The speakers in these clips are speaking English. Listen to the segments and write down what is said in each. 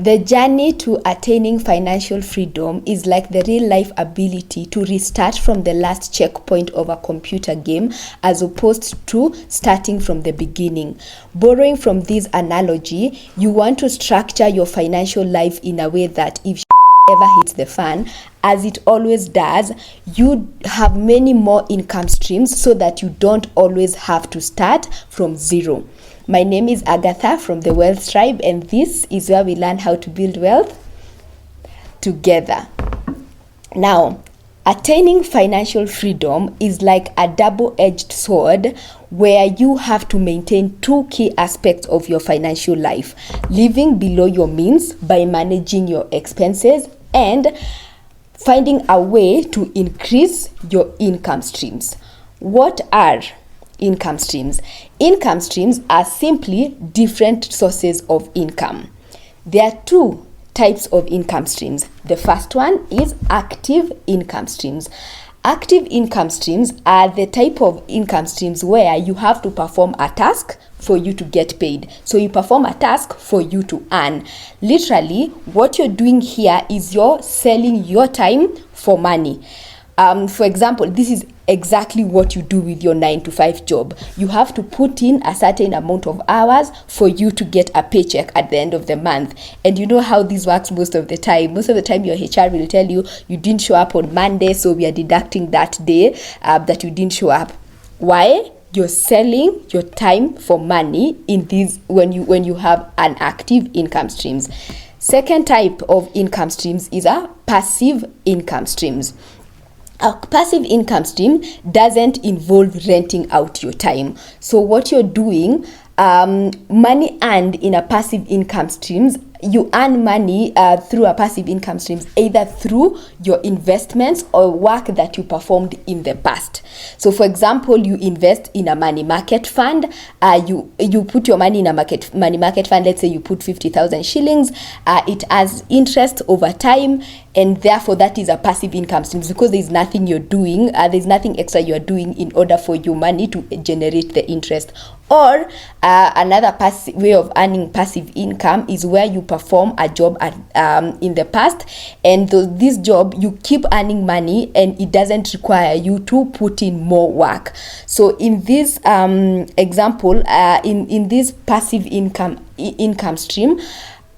The journey to attaining financial freedom is like the real-life ability to restart from the last checkpoint of a computer game as opposed to starting from the beginning. Borrowing from this analogy, you want to structure your financial life in a way that if ever hits the fan, as it always does, you have many more income streams so that you don't always have to start from zero. My name is Agatha from the Wealth Tribe, and this is where we learn how to build wealth together. Now, attaining financial freedom is like a double-edged sword where you have to maintain two key aspects of your financial life: living below your means by managing your expenses and finding a way to increase your income streams. What are income streams? Income streams are simply different sources of income. There are two types of income streams. The first one is active income streams. Active income streams are the type of income streams where you have to perform a task for you to get paid. So you perform a task for you to earn. Literally, what you're doing here is you're selling your time for money. For example, this is exactly what you do with your 9-to-5 job. You have to put in a certain amount of hours for you to get a paycheck at the end of the month. And you know how this works most of the time. Most of the time, your HR will tell you, you didn't show up on Monday, so we are deducting that day that you didn't show up. Why? You're selling your time for money in these when you have an active income streams. Second type of income streams is a passive income streams. A passive income stream doesn't involve renting out your time. So what you're doing, money earned in a passive income streams, you earn money through a passive income streams, either through your investments or work that you performed in the past. So for example, you invest in a money market fund, you put your money in a money market fund. Let's say you put 50,000 shillings, it has interest over time, and therefore that is a passive income stream because there's nothing you're doing, there's nothing extra you're doing in order for your money to generate the interest. Or another way of earning passive income is where you perform a job in the past, and this job you keep earning money and it doesn't require you to put in more work. So in this example, in this passive income stream,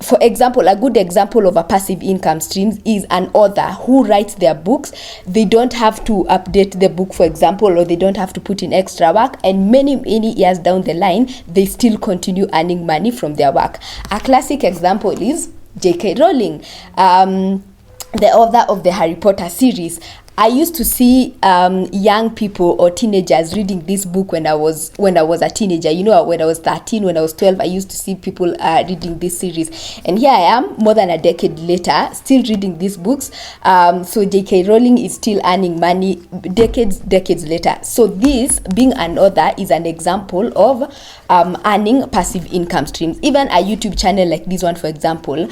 for example, a good example of a passive income stream is an author who writes their books. They don't have to update the book, for example, or they don't have to put in extra work, and many years down the line, they still continue earning money from their work. A classic example is J.K. Rowling, the author of the Harry Potter series. I used to see young people or teenagers reading this book when I was a teenager. You know, when I was 13, when I was 12, I used to see people reading this series. And here I am, more than a decade later, still reading these books. So J.K. Rowling is still earning money decades later. So this, being an author, is an example of earning passive income streams. Even a YouTube channel like this one, for example,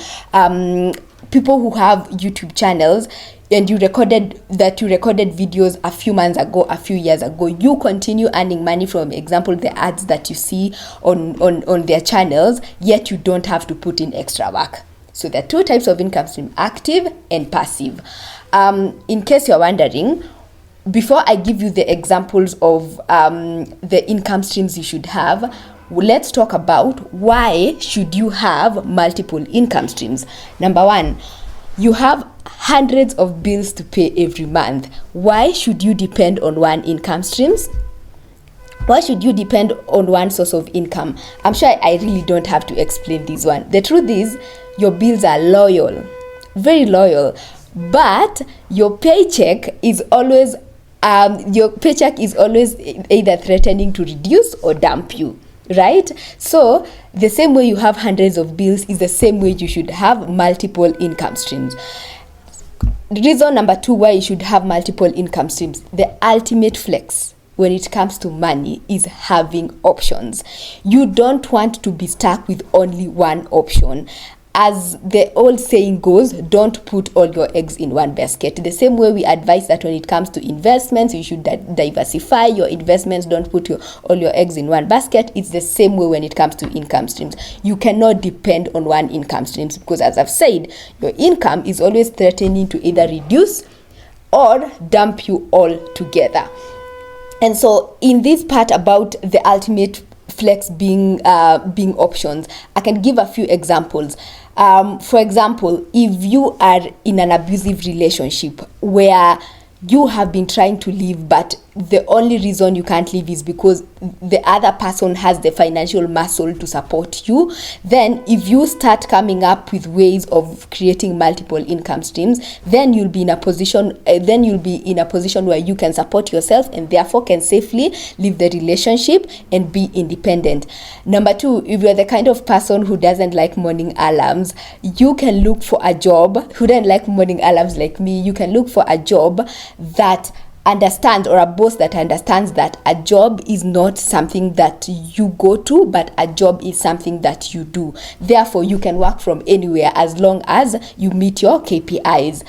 people who have YouTube channels, and you recorded videos a few months ago, a few years ago, you continue earning money from, example, the ads that you see on their channels, yet you don't have to put in extra work. So there are two types of income stream: active and passive. In case you're wondering, before I give you the examples of the income streams you should have, let's talk about why should you have multiple income streams. Number one, you have hundreds of bills to pay every month. Why should you depend on one income streams? Why should you depend on one source of income? I'm sure I really don't have to explain this one. The truth is, your bills are loyal, very loyal, but your paycheck is always either threatening to reduce or dump you. Right? So the same way you have hundreds of bills is the same way you should have multiple income streams. Reason number two why you should have multiple income streams: the ultimate flex when it comes to money is having options. You don't want to be stuck with only one option. as the old saying goes, don't put all your eggs in one basket. The same way we advise that when it comes to investments, you should diversify your investments. Don't put all your eggs in one basket. It's the same way when it comes to income streams. You cannot depend on one income stream, because as I've said, your income is always threatening to either reduce or dump you all together. And so in this part about the ultimate flex being options, I can give a few examples. For example, if you are in an abusive relationship where you have been trying to leave, but the only reason you can't leave is because the other person has the financial muscle to support you, then if you start coming up with ways of creating multiple income streams, then you'll be in a position where you can support yourself and therefore can safely leave the relationship and be independent. Number two, if you're the kind of person who doesn't like morning alarms, you can look for a job. Who doesn't like morning alarms like me? You can look for a job that understands, or a boss that understands, that a job is not something that you go to, but a job is something that you do. Therefore, you can work from anywhere as long as you meet your KPIs.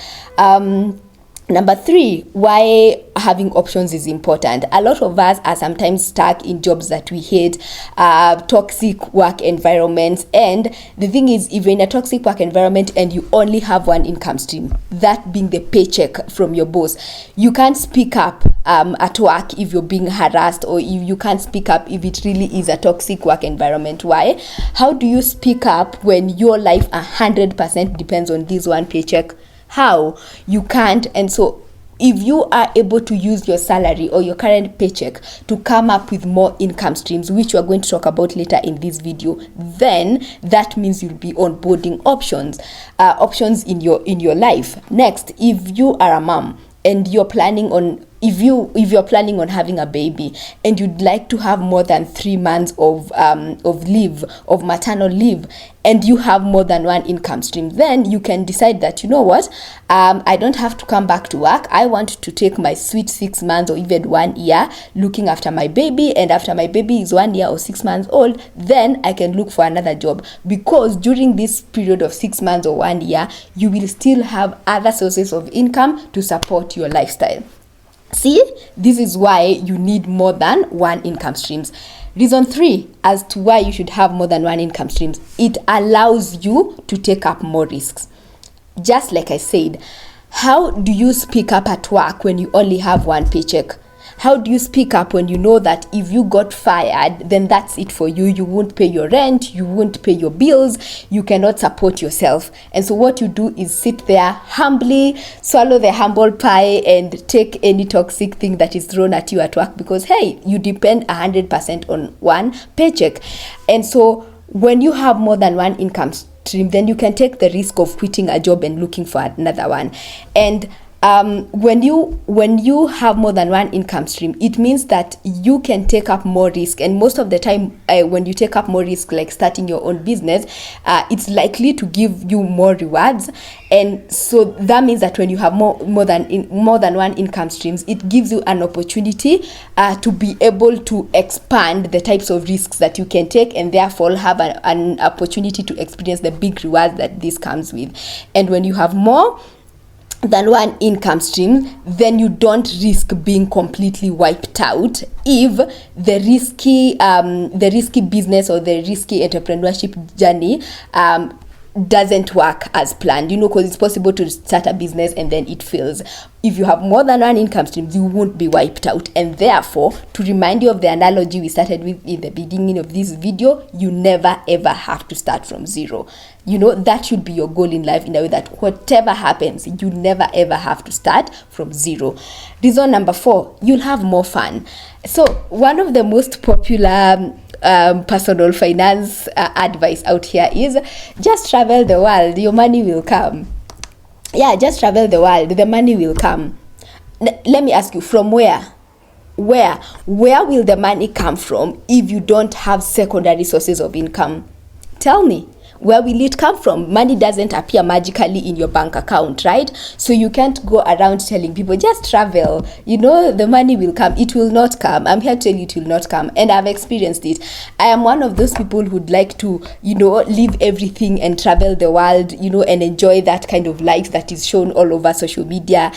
Number three, why having options is important. A lot of us are sometimes stuck in jobs that we hate, toxic work environments. And the thing is, if you're in a toxic work environment and you only have one income stream, that being the paycheck from your boss, you can't speak up at work if you're being harassed, or if you can't speak up if it really is a toxic work environment. Why? How do you speak up when your life 100% depends on this one paycheck? How? You can't. And so if you are able to use your salary or your current paycheck to come up with more income streams, which we are going to talk about later in this video, then that means you'll be onboarding options in your life. Next, if you are a mom and you're planning on if you're planning on having a baby and you'd like to have more than 3 months of maternal leave, and you have more than one income stream, then you can decide that, you know what, I don't have to come back to work. I want to take my sweet 6 months or even 1 year looking after my baby, and after my baby is 1 year or 6 months old, then I can look for another job, because during this period of 6 months or 1 year, you will still have other sources of income to support your lifestyle. See, this is why you need more than one income streams. Reason 3 as to why you should have more than one income streams: it allows you to take up more risks. Just like I said, how do you speak up at work when you only have one paycheck? How do you speak up when you know that if you got fired, then that's it for you? You won't pay your rent, you won't pay your bills, you cannot support yourself. And so what you do is sit there humbly, swallow the humble pie, and take any toxic thing that is thrown at you at work, because, hey, you depend 100% on one paycheck. And so when you have more than one income stream, then you can take the risk of quitting a job and looking for another one. And when you have more than one income stream, it means that you can take up more risk. And most of the time, when you take up more risk, like starting your own business, it's likely to give you more rewards. And so that means that when you have more than one income streams, it gives you an opportunity to be able to expand the types of risks that you can take, and therefore have an opportunity to experience the big rewards that this comes with. And when you have more than one income stream, then you don't risk being completely wiped out if the risky business or the risky entrepreneurship journey doesn't work as planned, because it's possible to start a business and then it fails. If you have more than one income stream, you won't be wiped out. And therefore, to remind you of the analogy we started with in the beginning of this video, you never ever have to start from zero. That should be your goal in life, in a way that whatever happens, you never ever have to start from zero. Reason number 4, you'll have more fun. So one of the most popular personal finance advice out here is just travel the world, your money will come. Yeah, just travel the world, the money will come. Let me ask you, from where will the money come from if you don't have secondary sources of income? Tell me, Where will it come from? Money doesn't appear magically in your bank account, right? So you can't go around telling people, just travel, the money will come. It will not come. I'm here to tell you it will not come. And I've experienced it. I am one of those people who'd like to, leave everything and travel the world, and enjoy that kind of life that is shown all over social media.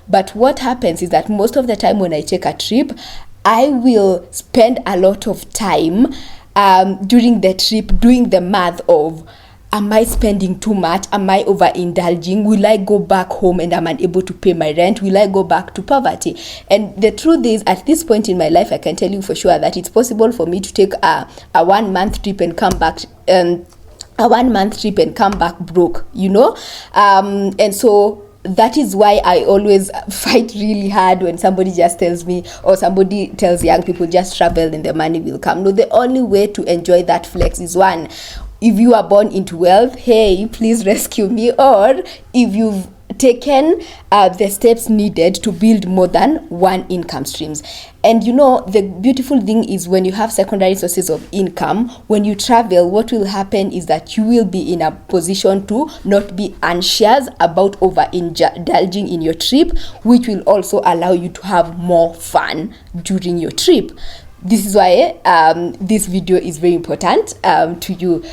But what happens is that most of the time when I take a trip, I will spend a lot of time during the trip doing the math of, am I spending too much? Am I overindulging? Will I go back home and I'm unable to pay my rent? Will I go back to poverty? And the truth is, at this point in my life, I can tell you for sure that it's possible for me to take a 1 month trip and come back broke, and so that is why I always fight really hard when somebody just tells me, or somebody tells young people, just travel and the money will come. No, the only way to enjoy that flex is, one, if you are born into wealth, hey, please rescue me. Or if you've taken the steps needed to build more than one income streams. And the beautiful thing is, when you have secondary sources of income, when you travel, what will happen is that you will be in a position to not be anxious about overindulging in your trip, which will also allow you to have more fun during your trip. This is why this video is very important to you.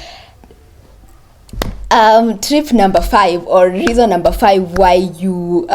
Tip number 5, or reason number 5 why you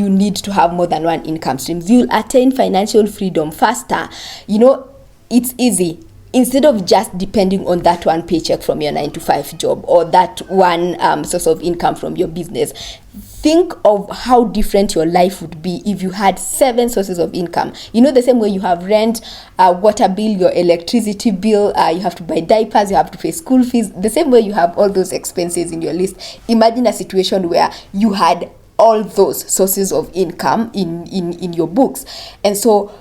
need to have more than one income streams. You'll attain financial freedom faster. It's easy. Instead of just depending on that one paycheck from your 9-to-5 job, or that one source of income from your business, think of how different your life would be if you had 7 sources of income. The same way you have rent, water bill, your electricity bill, you have to buy diapers, you have to pay school fees. The same way you have all those expenses in your list. Imagine a situation where you had all those sources of income in your books. And so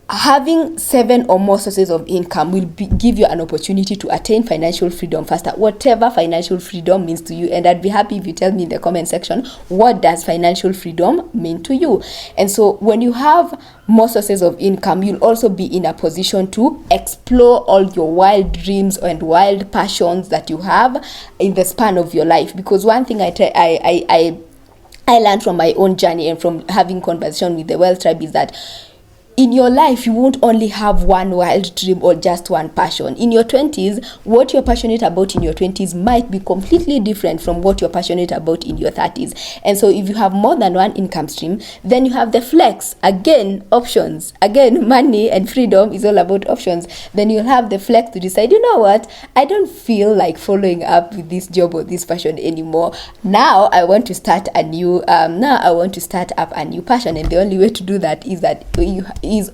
having 7 or more sources of income will give you an opportunity to attain financial freedom faster, whatever financial freedom means to you. And I'd be happy if you tell me in the comment section, what does financial freedom mean to you? And so when you have more sources of income, you'll also be in a position to explore all your wild dreams and wild passions that you have in the span of your life. Because one thing I learned from my own journey and from having conversation with the Wealth Tribe is that in your life, you won't only have one wild dream or just one passion. In your 20s, what you're passionate about in your 20s might be completely different from what you're passionate about in your 30s. And so if you have more than one income stream, then you have the flex. Again, options. Again, money and freedom is all about options. Then you'll have the flex to decide, you know what, I don't feel like following up with this job or this passion anymore. Now I want to start up a new passion. And the only way to do that is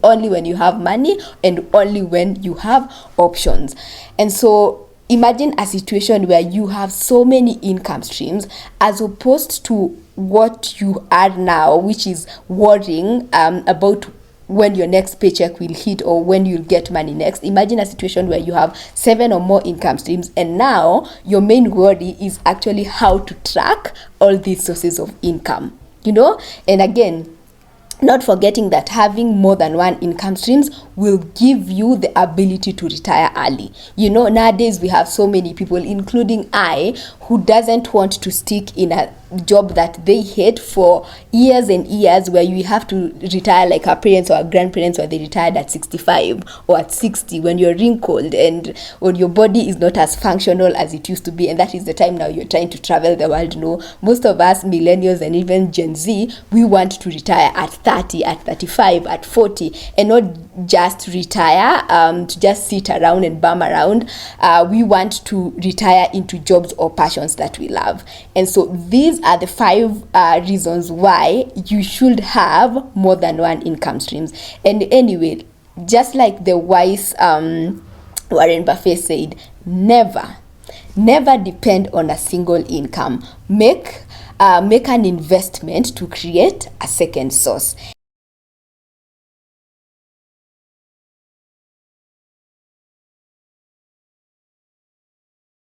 only when you have money and only when you have options. And so imagine a situation where you have so many income streams, as opposed to what you are now, which is worrying about when your next paycheck will hit or when you'll get money next. Imagine a situation where you have 7 or more income streams, and now your main worry is actually how to track all these sources of income, and again, not forgetting that having more than one income streams will give you the ability to retire early. Nowadays we have so many people, including I, who doesn't want to stick in a job that they hate for years and years, where you have to retire like our parents or our grandparents, where they retired at 65 or at 60, when you're wrinkled and when your body is not as functional as it used to be. And that is the time now you're trying to travel the world. Most of us millennials and even Gen Z, we want to retire at 30, at 35, at 40, and not just retire to just sit around and bum around. We want to retire into jobs or passions that we love. And so these are the 5 reasons why you should have more than one income streams. And anyway, just like the wise Warren Buffett said, never depend on a single income. Make an investment to create a second source.